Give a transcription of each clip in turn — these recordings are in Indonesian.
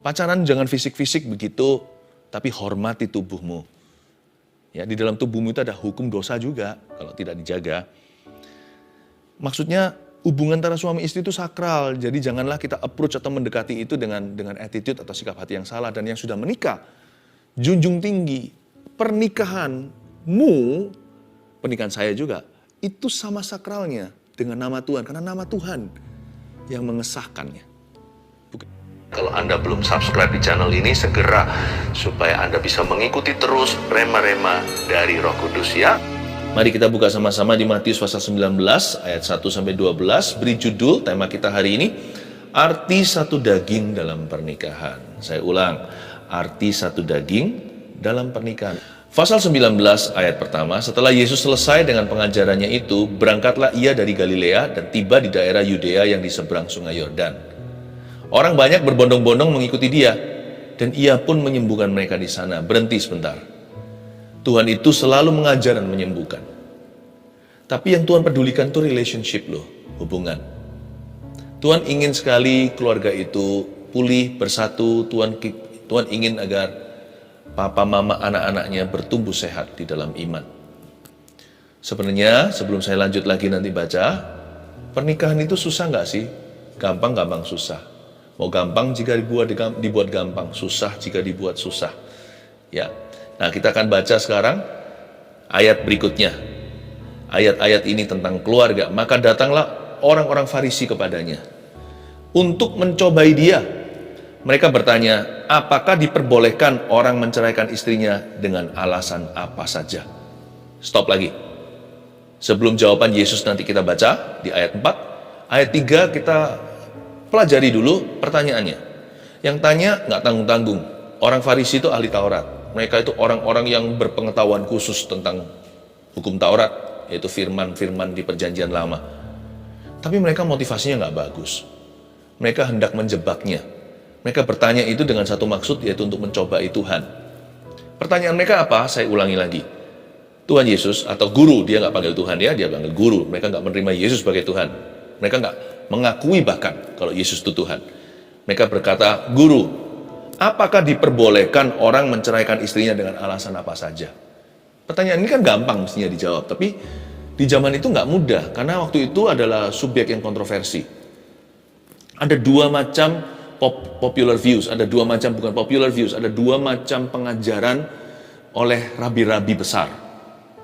Pacaran jangan fisik-fisik begitu, tapi hormati tubuhmu. Ya, di dalam tubuhmu itu ada hukum dosa juga kalau tidak dijaga. Maksudnya hubungan antara suami istri itu sakral, jadi janganlah kita approach atau mendekati itu dengan attitude atau sikap hati yang salah. Dan yang sudah menikah, junjung tinggi pernikahanmu, pernikahan saya juga, itu sama sakralnya dengan nama Tuhan, karena nama Tuhan yang mengesahkannya. Kalau Anda belum subscribe di channel ini, segera supaya Anda bisa mengikuti terus rema-rema dari Roh Kudus ya. Mari kita buka sama-sama di Matius pasal 19 ayat 1-12, beri judul tema kita hari ini, arti satu daging dalam pernikahan. Saya ulang, arti satu daging dalam pernikahan. Pasal 19 ayat pertama, setelah Yesus selesai dengan pengajarannya itu, berangkatlah ia dari Galilea dan tiba di daerah Yudea yang di seberang sungai Yordan. Orang banyak berbondong-bondong mengikuti dia, dan ia pun menyembuhkan mereka di sana. Berhenti sebentar. Tuhan itu selalu mengajar dan menyembuhkan. Tapi yang Tuhan pedulikan itu relationship loh, hubungan. Tuhan ingin sekali keluarga itu pulih, bersatu. Tuhan ingin agar papa, mama, anak-anaknya bertumbuh sehat di dalam iman. Sebenarnya sebelum saya lanjut lagi nanti baca, pernikahan itu susah nggak sih? Gampang-gampang susah. Mau gampang jika dibuat gampang, susah jika dibuat susah. Ya. Nah, kita akan baca sekarang ayat berikutnya. Ayat-ayat ini tentang keluarga. Maka datanglah orang-orang Farisi kepadanya untuk mencobai dia. Mereka bertanya, apakah diperbolehkan orang menceraikan istrinya dengan alasan apa saja? Stop lagi. Sebelum jawaban Yesus nanti kita baca di ayat 4. Ayat 3 kita pelajari dulu pertanyaannya. Yang tanya nggak tanggung-tanggung. Orang Farisi itu ahli Taurat. Mereka itu orang-orang yang berpengetahuan khusus tentang hukum Taurat, yaitu firman-firman di Perjanjian Lama. Tapi mereka motivasinya nggak bagus. Mereka hendak menjebaknya. Mereka bertanya itu dengan satu maksud, yaitu untuk mencobai Tuhan. Pertanyaan mereka apa? Saya ulangi lagi. Tuhan Yesus atau guru, dia nggak panggil Tuhan ya, dia panggil guru. Mereka nggak menerima Yesus sebagai Tuhan. Mereka nggak mengakui bahkan kalau Yesus itu Tuhan. Mereka berkata, guru, apakah diperbolehkan orang menceraikan istrinya dengan alasan apa saja? Pertanyaan ini kan gampang mestinya dijawab, tapi di zaman itu nggak mudah, karena waktu itu adalah subjek yang kontroversi. Ada dua macam popular views, ada dua macam, bukan popular views, ada dua macam pengajaran oleh rabi-rabi besar.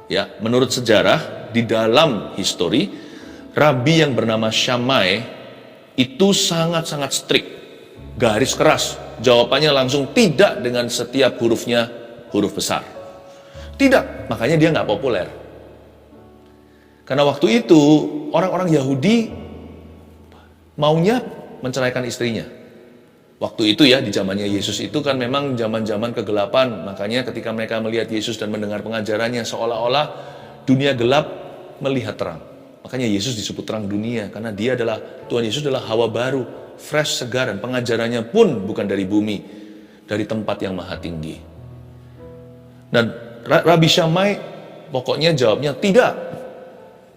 Ya, menurut sejarah, di dalam histori, Rabi yang bernama Shammai itu sangat-sangat strict, garis keras. Jawabannya langsung tidak dengan setiap hurufnya huruf besar. Tidak, makanya dia nggak populer. Karena waktu itu orang-orang Yahudi maunya menceraikan istrinya. Waktu itu ya, di zamannya Yesus itu kan memang zaman-zaman kegelapan. Makanya ketika mereka melihat Yesus dan mendengar pengajarannya, seolah-olah dunia gelap melihat terang. Makanya Yesus disebut terang dunia, karena Tuhan Yesus adalah hawa baru, fresh, segar, dan pengajarannya pun bukan dari bumi, dari tempat yang maha tinggi. Dan Rabi Shammai pokoknya jawabnya tidak,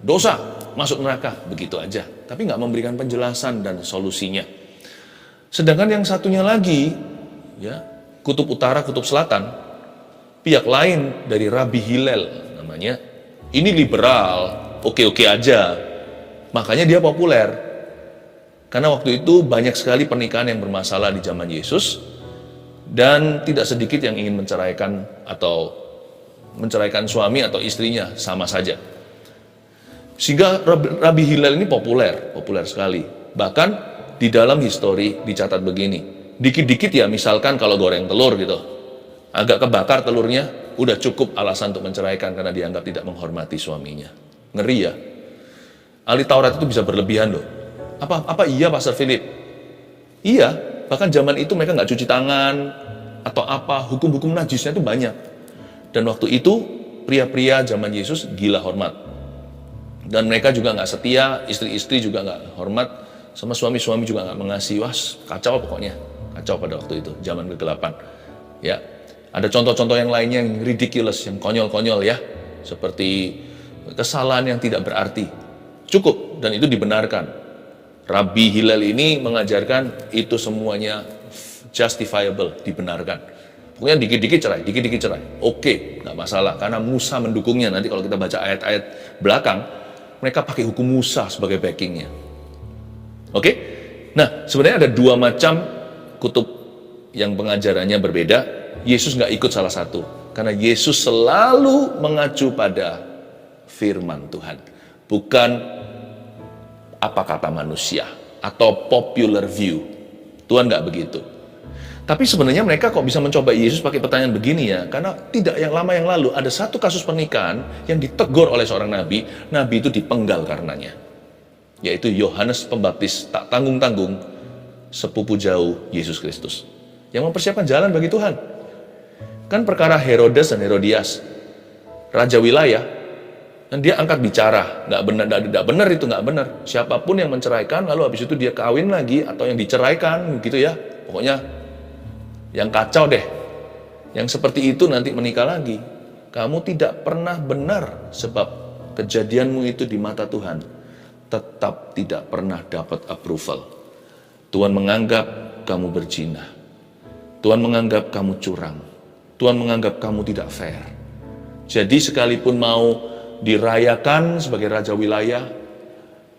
dosa, masuk neraka, begitu aja. Tapi nggak memberikan penjelasan dan solusinya. Sedangkan yang satunya lagi, ya, kutub utara, kutub selatan, pihak lain dari Rabi Hillel namanya, ini liberal, oke-oke aja. Makanya dia populer. Karena waktu itu banyak sekali pernikahan yang bermasalah di zaman Yesus, dan tidak sedikit yang ingin menceraikan atau menceraikan suami atau istrinya sama saja. Sehingga Rabi Hillel ini populer sekali. Bahkan di dalam histori dicatat begini, dikit-dikit ya, misalkan kalau goreng telur gitu, agak kebakar telurnya, udah cukup alasan untuk menceraikan karena dianggap tidak menghormati suaminya. Ngeri ya. Ahli Taurat itu bisa berlebihan loh. Apa iya Pastor Philip? Iya, bahkan zaman itu mereka nggak cuci tangan atau apa, hukum-hukum najisnya itu banyak. Dan waktu itu pria-pria zaman Yesus gila hormat. Dan mereka juga nggak setia, istri-istri juga nggak hormat, sama suami-suami juga nggak mengasihi. Wah, kacau pokoknya. Kacau pada waktu itu, zaman kegelapan. Ya, ada contoh-contoh yang lainnya yang ridiculous, yang konyol-konyol ya. Seperti kesalahan yang tidak berarti. Cukup, dan itu dibenarkan. Rabi Hillel ini mengajarkan itu semuanya justifiable, dibenarkan. Pokoknya dikit-dikit cerai. Oke, nggak masalah. Karena Musa mendukungnya. Nanti kalau kita baca ayat-ayat belakang, mereka pakai hukum Musa sebagai backingnya. Oke? Nah, sebenarnya ada dua macam kutub yang pengajarannya berbeda. Yesus nggak ikut salah satu. Karena Yesus selalu mengacu pada firman Tuhan. Bukan apa kata manusia atau popular view. Tuhan nggak begitu. Tapi sebenarnya mereka kok bisa mencoba Yesus pakai pertanyaan begini ya, karena tidak yang lama yang lalu ada satu kasus pernikahan yang ditegur oleh seorang nabi itu dipenggal karenanya. Yaitu Yohanes Pembaptis tak tanggung-tanggung sepupu jauh Yesus Kristus yang mempersiapkan jalan bagi Tuhan. Kan perkara Herodes dan Herodias, raja wilayah, dan dia angkat bicara, nggak benar itu, nggak benar. Siapapun yang menceraikan, lalu habis itu dia kawin lagi, atau yang diceraikan, gitu ya. Pokoknya yang kacau deh. Yang seperti itu nanti menikah lagi. Kamu tidak pernah benar, sebab kejadianmu itu di mata Tuhan tetap tidak pernah dapat approval. Tuhan menganggap kamu berzina. Tuhan menganggap kamu curang. Tuhan menganggap kamu tidak fair. Jadi sekalipun mau dirayakan sebagai raja wilayah,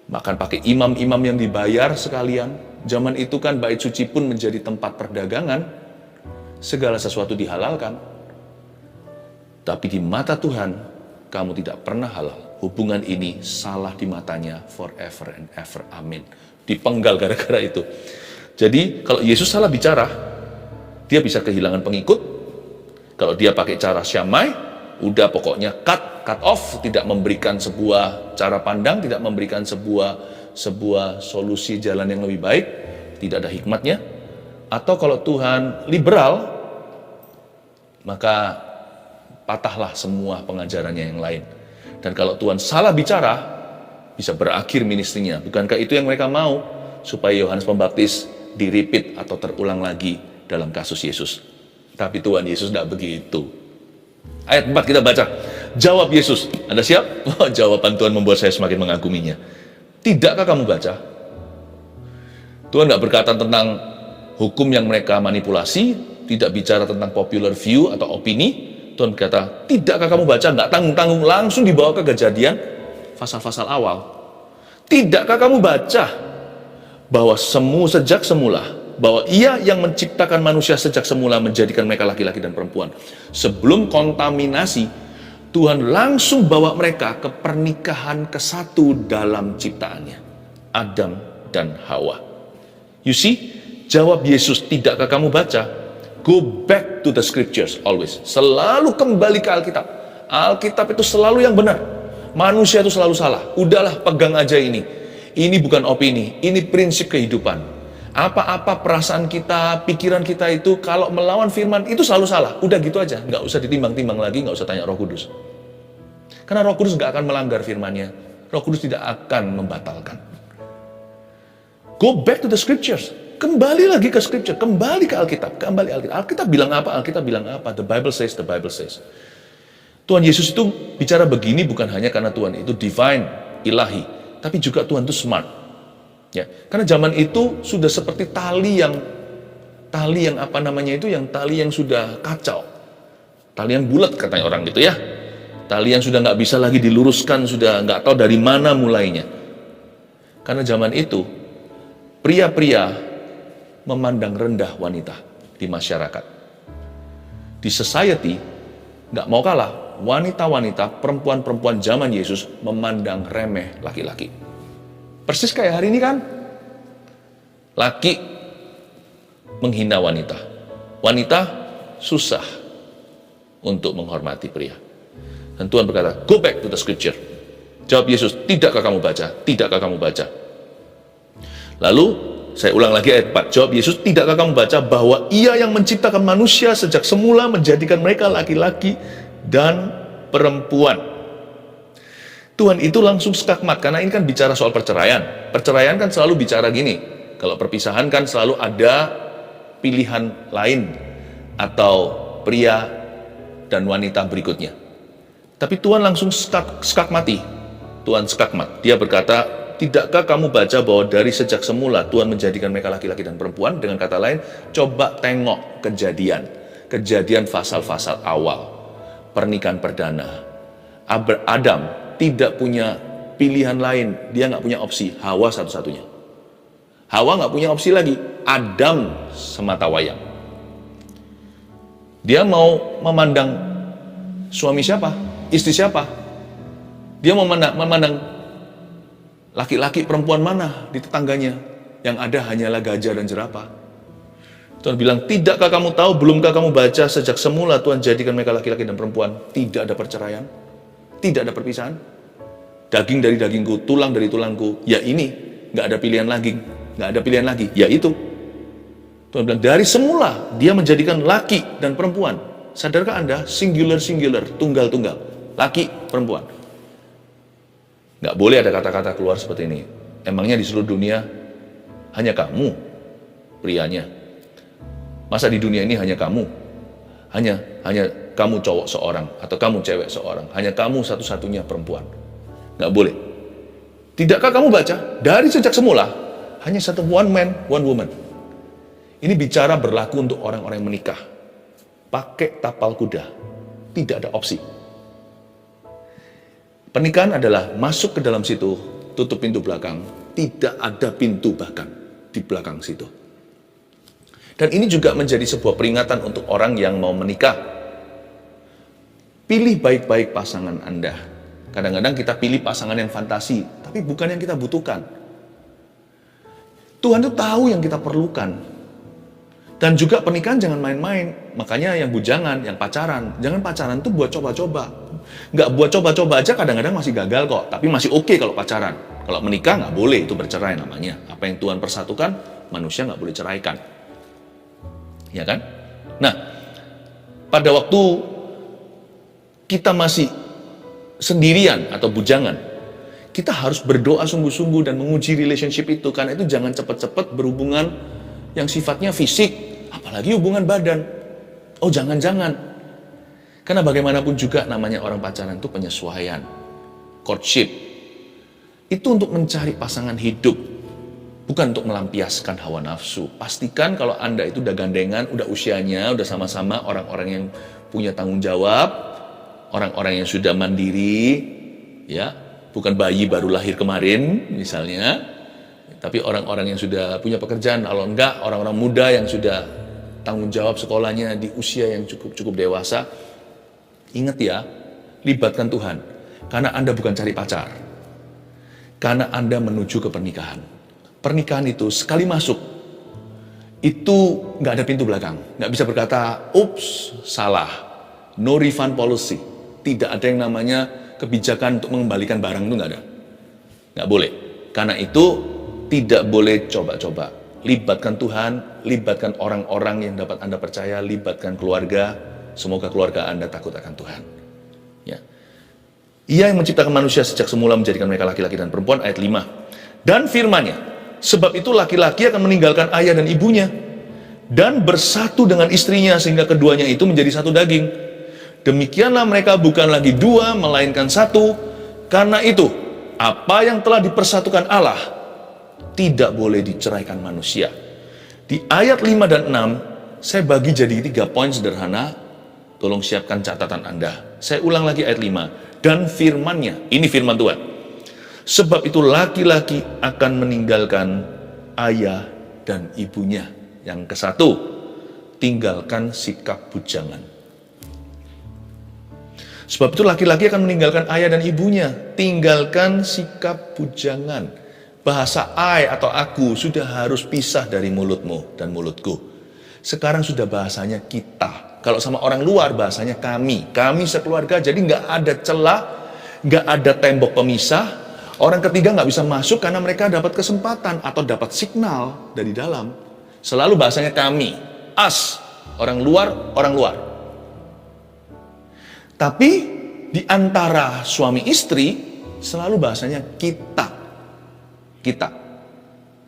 makan pakai imam-imam yang dibayar sekalian. Zaman itu kan bait suci pun menjadi tempat perdagangan. Segala sesuatu dihalalkan. Tapi di mata Tuhan, kamu tidak pernah halal. Hubungan ini salah di matanya forever and ever. Amin. Dipenggal gara-gara itu. Jadi kalau Yesus salah bicara, dia bisa kehilangan pengikut. Kalau dia pakai cara syamai, udah pokoknya cut off, tidak memberikan sebuah cara pandang, tidak memberikan sebuah solusi jalan yang lebih baik, tidak ada hikmatnya. Atau kalau Tuhan liberal, maka patahlah semua pengajarannya yang lain. Dan kalau Tuhan salah bicara, bisa berakhir ministrinya. Bukankah itu yang mereka mau? Supaya Yohanes Pembaptis di-repeat atau terulang lagi dalam kasus Yesus. Tapi Tuhan Yesus tidak begitu. Ayat 4 kita baca. Jawab Yesus. Anda siap? Oh, jawaban Tuhan membuat saya semakin mengaguminya. Tidakkah kamu baca? Tuhan tidak berkata tentang hukum yang mereka manipulasi, tidak bicara tentang popular view atau opini. Tuhan berkata, tidakkah kamu baca? Nggak tanggung-tanggung, langsung dibawa ke Kejadian, pasal-pasal awal. Tidakkah kamu baca bahwa sejak semula, bahwa Ia yang menciptakan manusia sejak semula menjadikan mereka laki-laki dan perempuan. Sebelum kontaminasi, Tuhan langsung bawa mereka ke pernikahan kesatu dalam ciptaannya, Adam dan Hawa. You see, jawab Yesus, tidakkah kamu baca? Go back to the scriptures always. Selalu kembali ke Alkitab. Alkitab itu selalu yang benar. Manusia itu selalu salah. Udahlah, pegang aja ini. Ini bukan opini, ini prinsip kehidupan. Apa-apa perasaan kita, pikiran kita itu kalau melawan firman itu selalu salah. Udah gitu aja, nggak usah ditimbang-timbang lagi, nggak usah tanya Roh Kudus. Karena Roh Kudus nggak akan melanggar firman-Nya. Roh Kudus tidak akan membatalkan. Go back to the scriptures. Kembali lagi ke scripture, kembali ke Alkitab, kembali Alkitab. Alkitab bilang apa? Alkitab bilang apa? The Bible says, the Bible says. Tuhan Yesus itu bicara begini bukan hanya karena Tuhan itu divine, ilahi, tapi juga Tuhan itu smart. Ya, karena zaman itu sudah seperti tali yang tali yang sudah kacau. Tali yang bulat katanya orang gitu ya. Tali yang sudah nggak bisa lagi diluruskan, sudah nggak tahu dari mana mulainya. Karena zaman itu pria-pria memandang rendah wanita di masyarakat. Di society, nggak mau kalah, wanita-wanita, perempuan-perempuan zaman Yesus memandang remeh laki-laki. Persis kayak hari ini kan. Laki menghina wanita. Wanita susah untuk menghormati pria. Dan Tuhan berkata, go back to the scripture. Jawab Yesus, tidakkah kamu baca? Tidakkah kamu baca? Lalu, saya ulang lagi ayat 4. Jawab Yesus, tidakkah kamu baca bahwa Ia yang menciptakan manusia sejak semula menjadikan mereka laki-laki dan perempuan. Tuhan itu langsung skakmat, karena ini kan bicara soal perceraian. Perceraian kan selalu bicara gini. Kalau perpisahan kan selalu ada pilihan lain atau pria dan wanita berikutnya. Tapi Tuhan langsung skakmati. Tuhan skakmat. Dia berkata, tidakkah kamu baca bahwa dari sejak semula Tuhan menjadikan mereka laki-laki dan perempuan? Dengan kata lain, coba tengok kejadian pasal-pasal awal, pernikahan perdana. Adam tidak punya pilihan lain, dia nggak punya opsi, Hawa satu-satunya. Hawa nggak punya opsi lagi, Adam semata wayang. Dia mau memandang suami siapa, istri siapa, dia mau memandang laki-laki perempuan mana di tetangganya, yang ada hanyalah gajah dan jerapah. Tuhan bilang, tidakkah kamu tahu, belumkah kamu baca sejak semula Tuhan jadikan mereka laki-laki dan perempuan, tidak ada perceraian, tidak ada perpisahan, daging dari dagingku, tulang dari tulangku, ya ini, nggak ada pilihan lagi, ya itu. Tuhan bilang, dari semula dia menjadikan laki dan perempuan. Sadarkah Anda, singular, tunggal, laki, perempuan. Nggak boleh ada kata-kata keluar seperti ini. Emangnya di seluruh dunia hanya kamu prianya? Masa di dunia ini hanya kamu? Hanya kamu cowok seorang atau kamu cewek seorang? Hanya kamu satu-satunya perempuan? Nggak boleh. Tidakkah kamu baca? Dari sejak semula hanya satu, one man, one woman. Ini bicara berlaku untuk orang-orang yang menikah. Pakai tapal kuda. Tidak ada opsi. Pernikahan adalah masuk ke dalam situ, tutup pintu belakang, tidak ada pintu bahkan di belakang situ. Dan ini juga menjadi sebuah peringatan untuk orang yang mau menikah. Pilih baik-baik pasangan Anda. Kadang-kadang kita pilih pasangan yang fantasi, tapi bukan yang kita butuhkan. Tuhan itu tahu yang kita perlukan. Dan juga pernikahan jangan main-main. Makanya yang bujangan, yang pacaran, jangan pacaran tuh buat coba-coba. Nggak buat coba-coba aja kadang-kadang masih gagal kok, tapi masih oke kalau pacaran. Kalau menikah nggak boleh, itu bercerai namanya. Apa yang Tuhan persatukan, manusia nggak boleh ceraikan. Ya kan? Nah, pada waktu kita masih sendirian atau bujangan, kita harus berdoa sungguh-sungguh dan menguji relationship itu, karena itu jangan cepat-cepat berhubungan yang sifatnya fisik, apalagi hubungan badan. Oh, jangan-jangan. Karena bagaimanapun juga namanya orang pacaran itu penyesuaian, courtship. Itu untuk mencari pasangan hidup, bukan untuk melampiaskan hawa nafsu. Pastikan kalau Anda itu udah gandengan, udah usianya, udah sama-sama orang-orang yang punya tanggung jawab, orang-orang yang sudah mandiri, ya, bukan bayi baru lahir kemarin misalnya, tapi orang-orang yang sudah punya pekerjaan. Kalau enggak, orang-orang muda yang sudah tanggung jawab sekolahnya di usia yang cukup dewasa. Ingat ya, libatkan Tuhan. Karena Anda bukan cari pacar. Karena Anda menuju ke pernikahan. Pernikahan itu sekali masuk, itu nggak ada pintu belakang. Nggak bisa berkata, ups, salah. No refund policy. Tidak ada yang namanya kebijakan untuk mengembalikan barang, itu nggak ada. Nggak boleh. Karena itu tidak boleh coba-coba. Libatkan Tuhan, libatkan orang-orang yang dapat Anda percaya, libatkan keluarga. Semoga keluarga Anda takut akan Tuhan. Ya. Ia yang menciptakan manusia sejak semula menjadikan mereka laki-laki dan perempuan, ayat 5. Dan firman-Nya, sebab itu laki-laki akan meninggalkan ayah dan ibunya dan bersatu dengan istrinya sehingga keduanya itu menjadi satu daging. Demikianlah mereka bukan lagi dua melainkan satu. Karena itu, apa yang telah dipersatukan Allah tidak boleh diceraikan manusia. Di ayat 5 dan 6 saya bagi jadi 3 poin sederhana. Tolong siapkan catatan Anda. Saya ulang lagi ayat 5. Dan firman-Nya, ini firman Tuhan. Sebab itu laki-laki akan meninggalkan ayah dan ibunya. Yang ke-1, tinggalkan sikap bujangan. Sebab itu laki-laki akan meninggalkan ayah dan ibunya. Tinggalkan sikap bujangan. Bahasa I atau aku sudah harus pisah dari mulutmu dan mulutku. Sekarang sudah bahasanya kita. Kalau sama orang luar bahasanya kami sekeluarga, jadi nggak ada celah, nggak ada tembok pemisah. Orang ketiga nggak bisa masuk karena mereka dapat kesempatan atau dapat signal dari dalam. Selalu bahasanya kami, us, orang luar. Tapi di antara suami istri selalu bahasanya kita,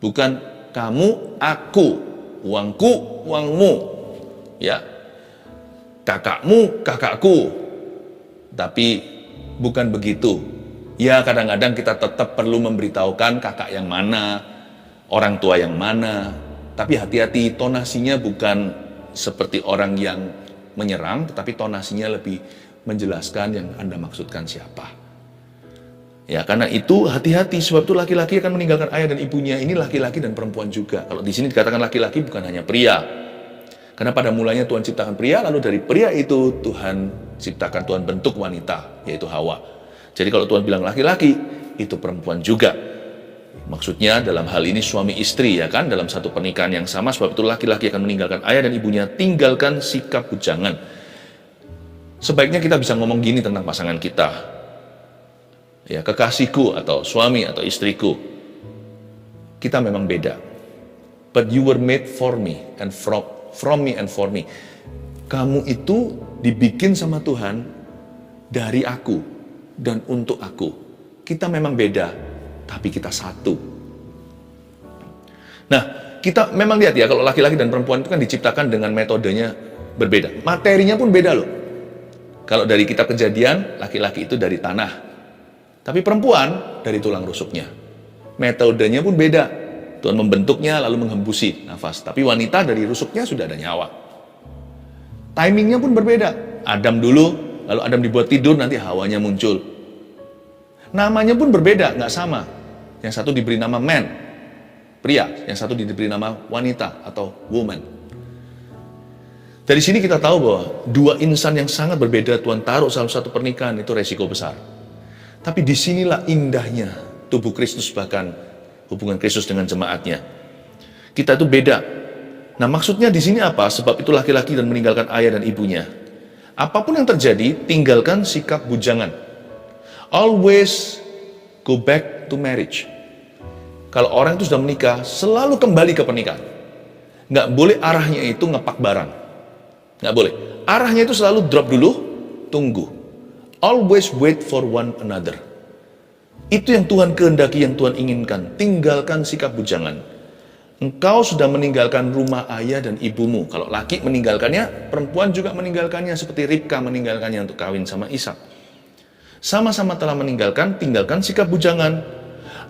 bukan kamu, aku, uangku, uangmu, ya. Kakakmu, kakakku. Tapi bukan begitu. Ya kadang-kadang kita tetap perlu memberitahukan kakak yang mana, orang tua yang mana. Tapi hati-hati, tonasinya bukan seperti orang yang menyerang, tetapi tonasinya lebih menjelaskan yang Anda maksudkan siapa. Ya, karena itu hati-hati, sebab itu laki-laki akan meninggalkan ayah dan ibunya. Ini laki-laki dan perempuan juga. Kalau di sini dikatakan laki-laki bukan hanya pria. Karena pada mulanya Tuhan ciptakan pria, lalu dari pria itu Tuhan bentuk wanita, yaitu Hawa. Jadi kalau Tuhan bilang laki-laki, itu perempuan juga. Maksudnya dalam hal ini suami istri, ya kan, dalam satu pernikahan yang sama. Sebab itu laki-laki akan meninggalkan ayah dan ibunya, tinggalkan sikap bujangan. Sebaiknya kita bisa ngomong gini tentang pasangan kita. Ya, kekasihku atau suami atau istriku, kita memang beda. But you were made for me and from me and for me. Kamu itu dibikin sama Tuhan dari aku dan untuk aku. Kita memang beda, tapi kita satu. Nah, kita memang lihat ya, kalau laki-laki dan perempuan itu kan diciptakan dengan metodenya berbeda. Materinya pun beda loh. Kalau dari kitab Kejadian, laki-laki itu dari tanah. Tapi perempuan dari tulang rusuknya. Metodenya pun beda. Tuhan membentuknya lalu menghembusi nafas. Tapi wanita dari rusuknya sudah ada nyawa. Timingnya pun berbeda. Adam dulu, lalu Adam dibuat tidur, nanti Hawanya muncul. Namanya pun berbeda, nggak sama. Yang satu diberi nama man, pria. Yang satu diberi nama wanita atau woman. Dari sini kita tahu bahwa dua insan yang sangat berbeda Tuhan taruh dalam satu pernikahan, itu resiko besar. Tapi disinilah indahnya tubuh Kristus, bahkan hubungan Kristus dengan jemaatnya. Kita itu beda. Nah, maksudnya di sini apa? Sebab itu laki-laki dan meninggalkan ayah dan ibunya. Apapun yang terjadi, tinggalkan sikap bujangan. Always go back to marriage. Kalau orang itu sudah menikah, selalu kembali ke pernikahan. Nggak boleh arahnya itu ngepak barang. Nggak boleh. Arahnya itu selalu drop dulu, tunggu. Always wait for one another. Itu yang Tuhan kehendaki, yang Tuhan inginkan. Tinggalkan sikap bujangan. Engkau sudah meninggalkan rumah ayah dan ibumu. Kalau laki meninggalkannya, perempuan juga meninggalkannya. Seperti Ribka meninggalkannya untuk kawin sama Ishak. Sama-sama telah meninggalkan, tinggalkan sikap bujangan.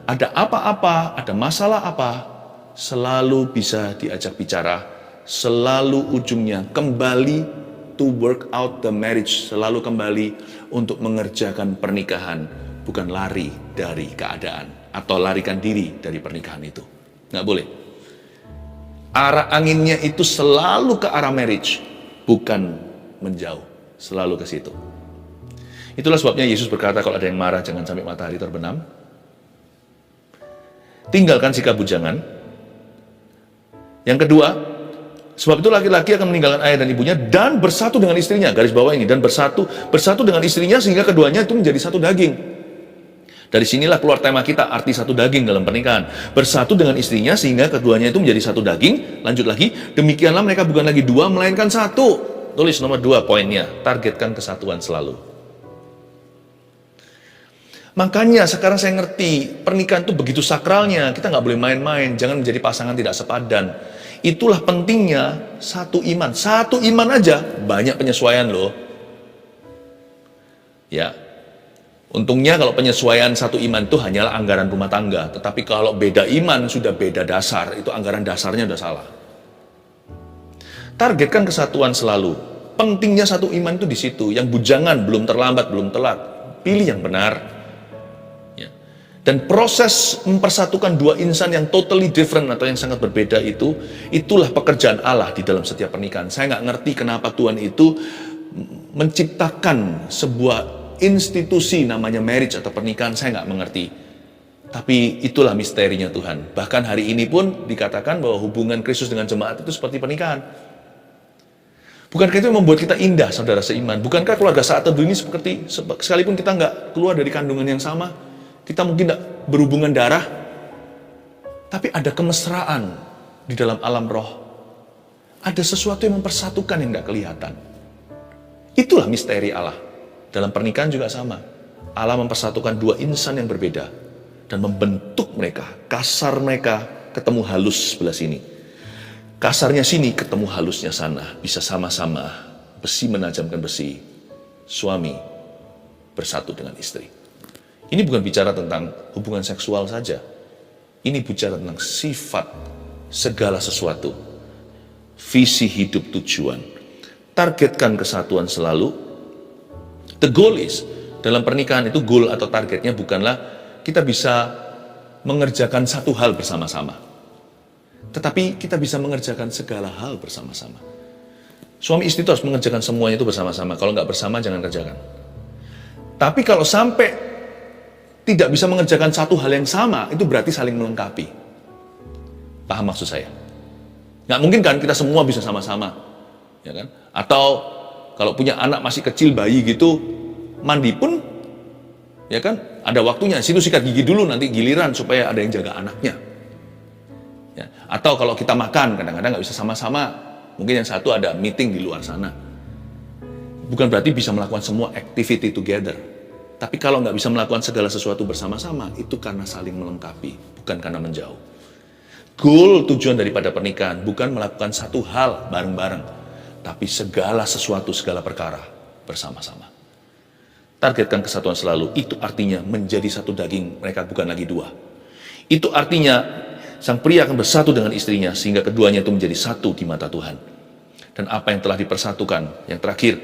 Ada apa-apa, ada masalah apa, selalu bisa diajak bicara. Selalu ujungnya kembali to work out the marriage. Selalu kembali untuk mengerjakan pernikahan. Bukan lari dari keadaan atau larikan diri dari pernikahan itu. Nggak boleh. Arah anginnya itu selalu ke arah marriage, bukan menjauh, selalu ke situ. Itulah sebabnya Yesus berkata, kalau ada yang marah jangan sampai matahari terbenam. Tinggalkan sikap bujangan. Yang kedua, sebab itu laki-laki akan meninggalkan ayah dan ibunya dan bersatu dengan istrinya. Garis bawah ini, dan bersatu dengan istrinya sehingga keduanya itu menjadi satu daging. Dari sinilah keluar tema kita, arti satu daging dalam pernikahan. Bersatu dengan istrinya sehingga keduanya itu menjadi satu daging. Lanjut lagi, demikianlah mereka bukan lagi dua, melainkan satu. Tulis nomor 2 poinnya, targetkan kesatuan selalu. Makanya sekarang saya ngerti, pernikahan itu begitu sakralnya. Kita nggak boleh main-main, jangan menjadi pasangan tidak sepadan. Itulah pentingnya satu iman. Satu iman aja, banyak penyesuaian loh. Ya. Untungnya kalau penyesuaian satu iman itu hanyalah anggaran rumah tangga. Tetapi kalau beda iman, sudah beda dasar. Itu anggaran dasarnya udah salah. Targetkan kesatuan selalu. Pentingnya satu iman itu di situ. Yang bujangan, belum terlambat, belum telat. Pilih yang benar. Ya. Dan proses mempersatukan dua insan yang totally different atau yang sangat berbeda itu, itulah pekerjaan Allah di dalam setiap pernikahan. Saya nggak ngerti kenapa Tuhan itu menciptakan sebuah institusi namanya marriage atau pernikahan, saya nggak mengerti. Tapi itulah misterinya Tuhan. Bahkan hari ini pun dikatakan bahwa hubungan Kristus dengan jemaat itu seperti pernikahan. Bukankah itu yang membuat kita indah, saudara seiman? Bukankah keluarga saat teduh ini seperti, sekalipun kita nggak keluar dari kandungan yang sama, kita mungkin nggak berhubungan darah, tapi ada kemesraan di dalam alam roh. Ada sesuatu yang mempersatukan yang nggak kelihatan. Itulah misteri Allah. Dalam pernikahan juga sama. Allah mempersatukan dua insan yang berbeda dan membentuk mereka. Kasar mereka ketemu halus sebelah sini. Kasarnya sini ketemu halusnya sana. Bisa sama-sama besi menajamkan besi. Suami bersatu dengan istri. Ini bukan bicara tentang hubungan seksual saja. Ini bicara tentang sifat segala sesuatu. Visi hidup, tujuan. Targetkan kesatuan selalu. The goal is, dalam pernikahan itu goal atau targetnya bukanlah kita bisa mengerjakan satu hal bersama-sama. Tetapi kita bisa mengerjakan segala hal bersama-sama. Suami istri itu harus mengerjakan semuanya itu bersama-sama. Kalau nggak bersama, jangan kerjakan. Tapi kalau sampai tidak bisa mengerjakan satu hal yang sama, itu berarti saling melengkapi. Paham maksud saya? Nggak mungkin kan kita semua bisa sama-sama. Ya kan? Atau kalau punya anak masih kecil, bayi gitu, mandi pun, ya kan, ada waktunya. Situ sikat gigi dulu, nanti giliran supaya ada yang jaga anaknya. Ya. Atau kalau kita makan, kadang-kadang nggak bisa sama-sama. Mungkin yang satu ada meeting di luar sana. Bukan berarti bisa melakukan semua activity together. Tapi kalau nggak bisa melakukan segala sesuatu bersama-sama, itu karena saling melengkapi, bukan karena menjauh. Goal, tujuan daripada pernikahan, bukan melakukan satu hal bareng-bareng, tapi segala sesuatu, segala perkara bersama-sama. Targetkan kesatuan selalu, itu artinya menjadi satu daging, mereka bukan lagi dua. Itu artinya sang pria akan bersatu dengan istrinya sehingga keduanya itu menjadi satu di mata Tuhan. Dan apa yang telah dipersatukan, yang terakhir,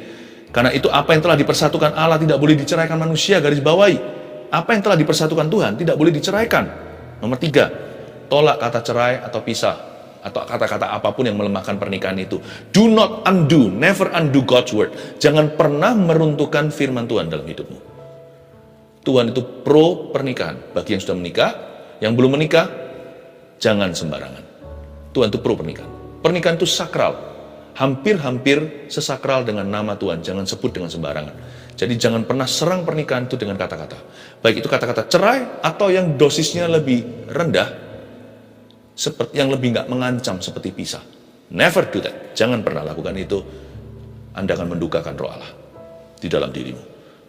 karena itu apa yang telah dipersatukan Allah tidak boleh diceraikan manusia, garis bawahi. Apa yang telah dipersatukan Tuhan tidak boleh diceraikan. Nomor 3, tolak kata cerai atau pisah, atau kata-kata apapun yang melemahkan pernikahan itu. Do not undo, never undo God's word. Jangan pernah meruntuhkan firman Tuhan dalam hidupmu. Tuhan itu pro pernikahan. Bagi yang sudah menikah, yang belum menikah, jangan sembarangan. Tuhan itu pro pernikahan. Pernikahan itu sakral. Hampir-hampir sesakral dengan nama Tuhan. Jangan sebut dengan sembarangan. Jadi jangan pernah serang pernikahan itu dengan kata-kata. Baik itu kata-kata cerai atau yang dosisnya lebih rendah, seperti yang lebih nggak mengancam seperti pisah. Never do that. Jangan pernah lakukan itu. Anda akan mendukakan roh Allah di dalam dirimu.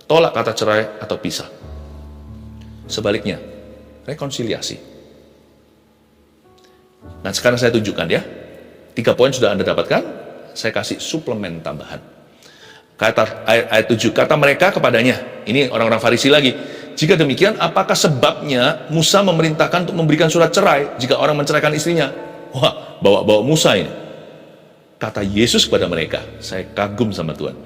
Tolak kata cerai atau pisah. Sebaliknya, rekonsiliasi. Nah sekarang saya tunjukkan ya, 3 poin sudah Anda dapatkan, saya kasih suplemen tambahan. Kata ayat 7, kata mereka kepadanya, ini orang-orang Farisi lagi, jika demikian apakah sebabnya Musa memerintahkan untuk memberikan surat cerai jika orang menceraikan istrinya? Wah, bawa-bawa Musa ini. Kata Yesus kepada mereka, saya kagum sama Tuhan.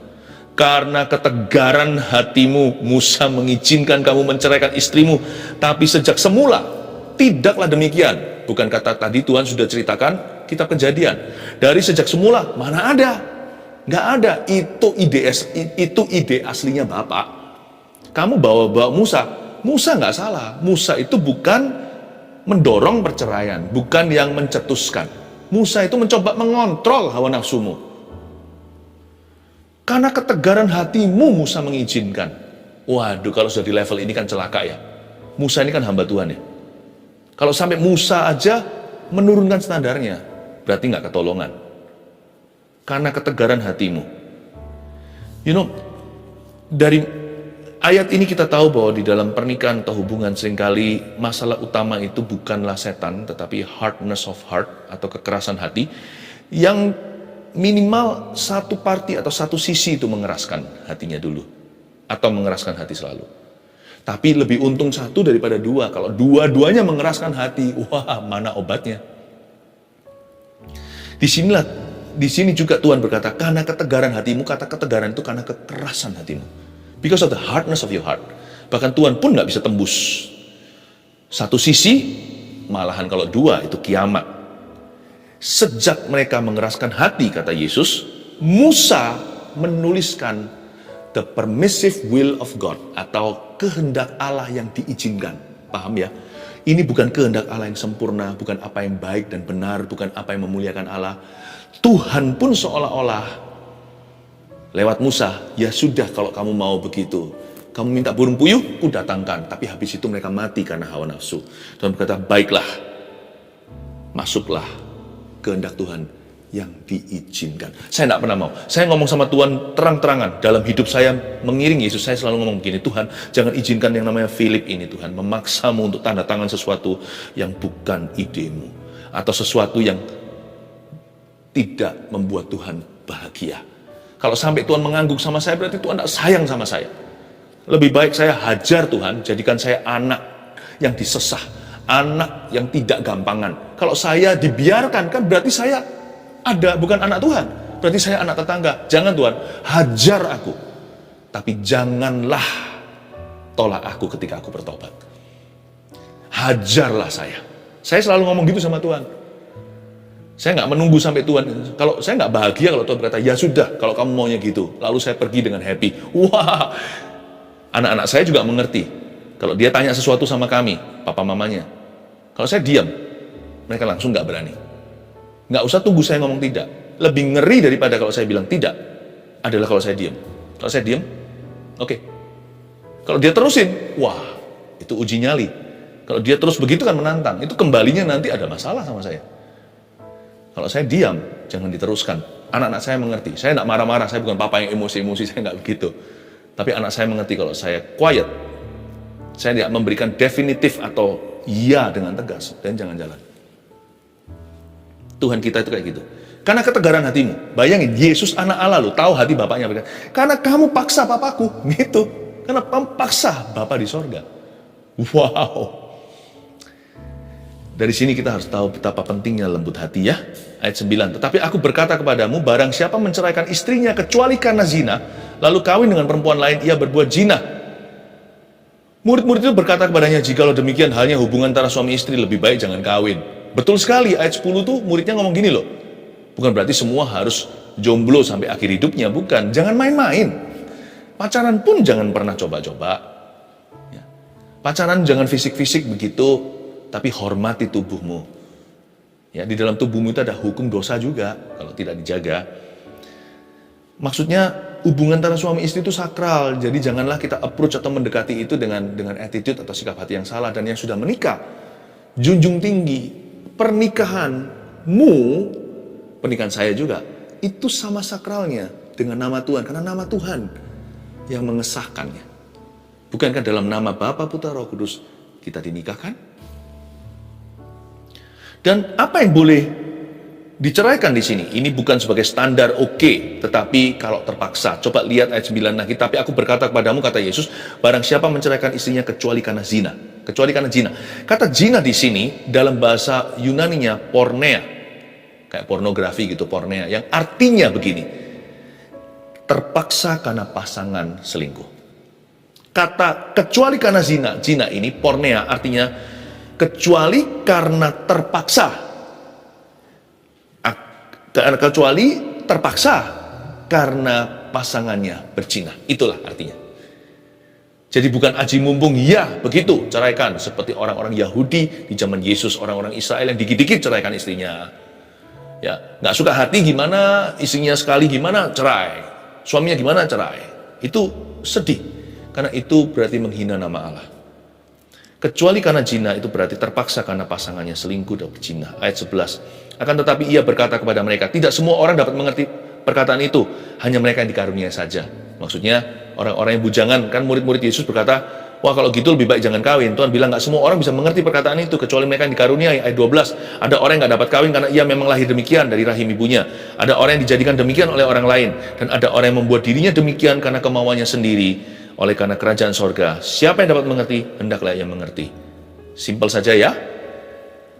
Karena ketegaran hatimu, Musa mengizinkan kamu menceraikan istrimu, tapi sejak semula tidaklah demikian. Bukan kata tadi Tuhan sudah ceritakan kitab Kejadian. Dari sejak semula, mana ada? Nggak ada. Itu ide aslinya Bapak. Kamu bawa-bawa Musa. Musa nggak salah. Musa itu bukan mendorong perceraian, bukan yang mencetuskan. Musa itu mencoba mengontrol hawa nafsumu. Karena ketegaran hatimu Musa mengizinkan. Waduh, kalau sudah di level ini kan celaka ya. Musa ini kan hamba Tuhan ya. Kalau sampai Musa aja menurunkan standarnya, berarti nggak ketolongan. Karena ketegaran hatimu. You know, dari ayat ini kita tahu bahwa di dalam pernikahan atau hubungan seringkali masalah utama itu bukanlah setan, tetapi hardness of heart atau kekerasan hati, yang minimal satu parti atau satu sisi itu mengeraskan hatinya dulu, atau mengeraskan hati selalu. Tapi lebih untung satu daripada dua. Kalau dua-duanya mengeraskan hati, wah mana obatnya? Di sini juga Tuhan berkata, karena ketegaran hatimu, kata ketegaran itu karena kekerasan hatimu. Because of the hardness of your heart. Bahkan Tuhan pun nggak bisa tembus. Satu sisi, malahan kalau dua itu kiamat. Sejak mereka mengeraskan hati, kata Yesus, Musa menuliskan the permissive will of God, atau kehendak Allah yang diizinkan. Paham ya? Ini bukan kehendak Allah yang sempurna, bukan apa yang baik dan benar, bukan apa yang memuliakan Allah. Tuhan pun seolah-olah lewat Musa, ya sudah kalau kamu mau begitu. Kamu minta burung puyuh, ku datangkan. Tapi habis itu mereka mati karena hawa nafsu. Tuhan berkata, baiklah, masuklah kehendak Tuhan yang diizinkan. Saya tidak pernah mau. Saya ngomong sama Tuhan terang-terangan. Dalam hidup saya mengiring Yesus, saya selalu ngomong begini, Tuhan, jangan izinkan yang namanya Philip ini, Tuhan, memaksamu untuk tanda tangan sesuatu yang bukan idemu. Atau sesuatu yang tidak membuat Tuhan bahagia. Kalau sampai Tuhan mengangguk sama saya, berarti Tuhan tidak sayang sama saya. Lebih baik saya hajar Tuhan, jadikan saya anak yang disesah, anak yang tidak gampangan. Kalau saya dibiarkan, kan berarti saya bukan anak Tuhan. Berarti saya anak tetangga. Jangan Tuhan, hajar aku. Tapi janganlah tolak aku ketika aku bertobat. Hajarlah saya. Saya selalu ngomong gitu sama Tuhan. Saya nggak menunggu sampai Tuhan. Kalau saya nggak bahagia kalau Tuhan berkata, ya sudah, kalau kamu maunya gitu. Lalu saya pergi dengan happy. Wah, anak-anak saya juga mengerti. Kalau dia tanya sesuatu sama kami, papa mamanya. Kalau saya diam, mereka langsung nggak berani. Nggak usah tunggu saya ngomong tidak. Lebih ngeri daripada kalau saya bilang tidak, adalah kalau saya diam. Kalau saya diam, oke. Kalau dia terusin, wah, itu uji nyali. Kalau dia terus begitu kan menantang. Itu kembalinya nanti ada masalah sama saya. Kalau saya diam, jangan diteruskan. Anak-anak saya mengerti. Saya tidak marah-marah, saya bukan papa yang emosi-emosi, saya nggak begitu. Tapi anak saya mengerti kalau saya quiet. Saya tidak memberikan definitif atau iya dengan tegas. Dan jangan jalan. Tuhan kita itu kayak gitu. Karena ketegaran hatimu. Bayangin, Yesus anak Allah lu, tahu hati bapaknya. Karena kamu paksa papaku, gitu. Karena kamu paksa Bapa di sorga. Wow. Dari sini kita harus tahu betapa pentingnya lembut hati ya. Ayat 9. Tetapi aku berkata kepadamu, barang siapa menceraikan istrinya kecuali karena zina, lalu kawin dengan perempuan lain, ia berbuat zina. Murid-murid itu berkata kepadanya, jikalau demikian halnya hubungan antara suami istri, lebih baik jangan kawin. Betul sekali, ayat 10 tuh muridnya ngomong gini loh. Bukan berarti semua harus jomblo sampai akhir hidupnya, bukan. Jangan main-main. Pacaran pun jangan pernah coba-coba. Ya. Pacaran jangan fisik-fisik begitu, tapi hormati tubuhmu. Ya, di dalam tubuhmu itu ada hukum dosa juga kalau tidak dijaga. Maksudnya hubungan antara suami istri itu sakral. Jadi janganlah kita approach atau mendekati itu dengan attitude atau sikap hati yang salah. Dan yang sudah menikah, junjung tinggi pernikahanmu, pernikahan saya juga, itu sama sakralnya dengan nama Tuhan. Karena nama Tuhan yang mengesahkannya. Bukankah dalam nama Bapa, Putra, Roh Kudus kita dinikahkan? Dan apa yang boleh diceraikan di sini? Ini bukan sebagai standar oke, tetapi kalau terpaksa. Coba lihat ayat 9 lagi. Tapi aku berkata kepadamu, kata Yesus, barang siapa menceraikan istrinya kecuali karena zina. Kecuali karena zina. Kata zina di sini dalam bahasa Yunaninya porneia. Kayak pornografi gitu, porneia. Yang artinya begini. Terpaksa karena pasangan selingkuh. Kata kecuali karena zina. Zina ini porneia artinya kecuali karena terpaksa. Kecuali terpaksa karena pasangannya berzina. Itulah artinya. Jadi bukan aji mumpung, ya begitu, ceraikan. Seperti orang-orang Yahudi di zaman Yesus, orang-orang Israel yang dikit-dikit ceraikan istrinya. Ya, nggak suka hati gimana, istrinya sekali gimana, cerai. Suaminya gimana, cerai. Itu sedih. Karena itu berarti menghina nama Allah. Kecuali karena zina itu berarti terpaksa karena pasangannya selingkuh dan berzina. Ayat 11. Akan tetapi ia berkata kepada mereka, tidak semua orang dapat mengerti perkataan itu, hanya mereka yang dikaruniai saja. Maksudnya orang-orang yang bujangan, kan murid-murid Yesus berkata, wah kalau gitu lebih baik jangan kawin. Tuhan bilang nggak semua orang bisa mengerti perkataan itu, kecuali mereka yang dikaruniai. Ayat 12. Ada orang yang nggak dapat kawin karena ia memang lahir demikian dari rahim ibunya. Ada orang yang dijadikan demikian oleh orang lain, dan ada orang yang membuat dirinya demikian karena kemauannya sendiri. Oleh karena kerajaan sorga, siapa yang dapat mengerti, hendaklah ia mengerti. Simpel saja ya.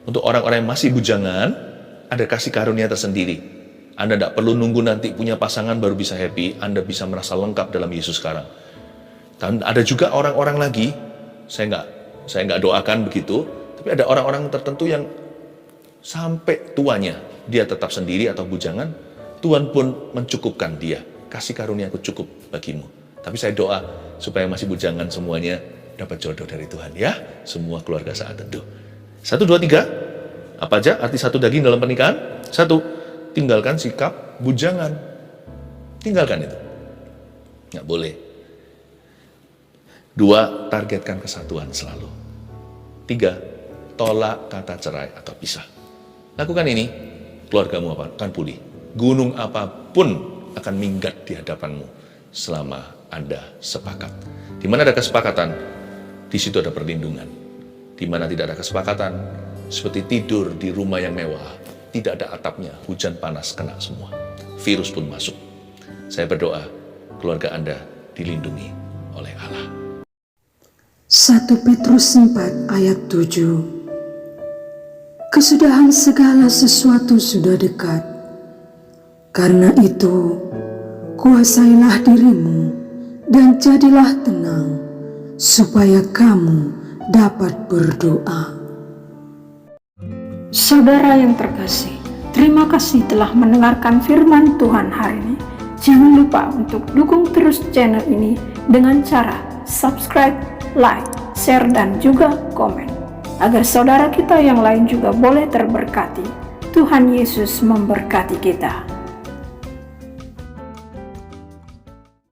Untuk orang-orang yang masih bujangan, ada kasih karunia tersendiri. Anda tidak perlu nunggu nanti punya pasangan baru bisa happy. Anda bisa merasa lengkap dalam Yesus sekarang. Dan ada juga orang-orang lagi, saya nggak doakan begitu, tapi ada orang-orang tertentu yang sampai tuanya dia tetap sendiri atau bujangan, Tuhan pun mencukupkan dia. Kasih karunia-Ku cukup bagimu. Tapi saya doa supaya masih bujangan semuanya dapat jodoh dari Tuhan ya. Semua keluarga saat teduh. 1, 2, 3. Apa aja arti satu daging dalam pernikahan? 1, tinggalkan sikap bujangan. Tinggalkan itu. Nggak boleh. 2, targetkan kesatuan selalu. 3, tolak kata cerai atau pisah. Lakukan ini, keluargamu akan pulih. Gunung apapun akan minggat di hadapanmu selama Anda sepakat. Di mana ada kesepakatan, di situ ada perlindungan. Di mana tidak ada kesepakatan, seperti tidur di rumah yang mewah, tidak ada atapnya, hujan panas kena semua. Virus pun masuk. Saya berdoa, keluarga Anda dilindungi oleh Allah. 1 Petrus 4 ayat 7. Kesudahan segala sesuatu sudah dekat. Karena itu, kuasailah dirimu dan jadilah tenang, supaya kamu dapat berdoa. Saudara yang terkasih, terima kasih telah mendengarkan firman Tuhan hari ini. Jangan lupa untuk dukung terus channel ini dengan cara subscribe, like, share, dan juga komen, agar saudara kita yang lain juga boleh terberkati. Tuhan Yesus memberkati kita.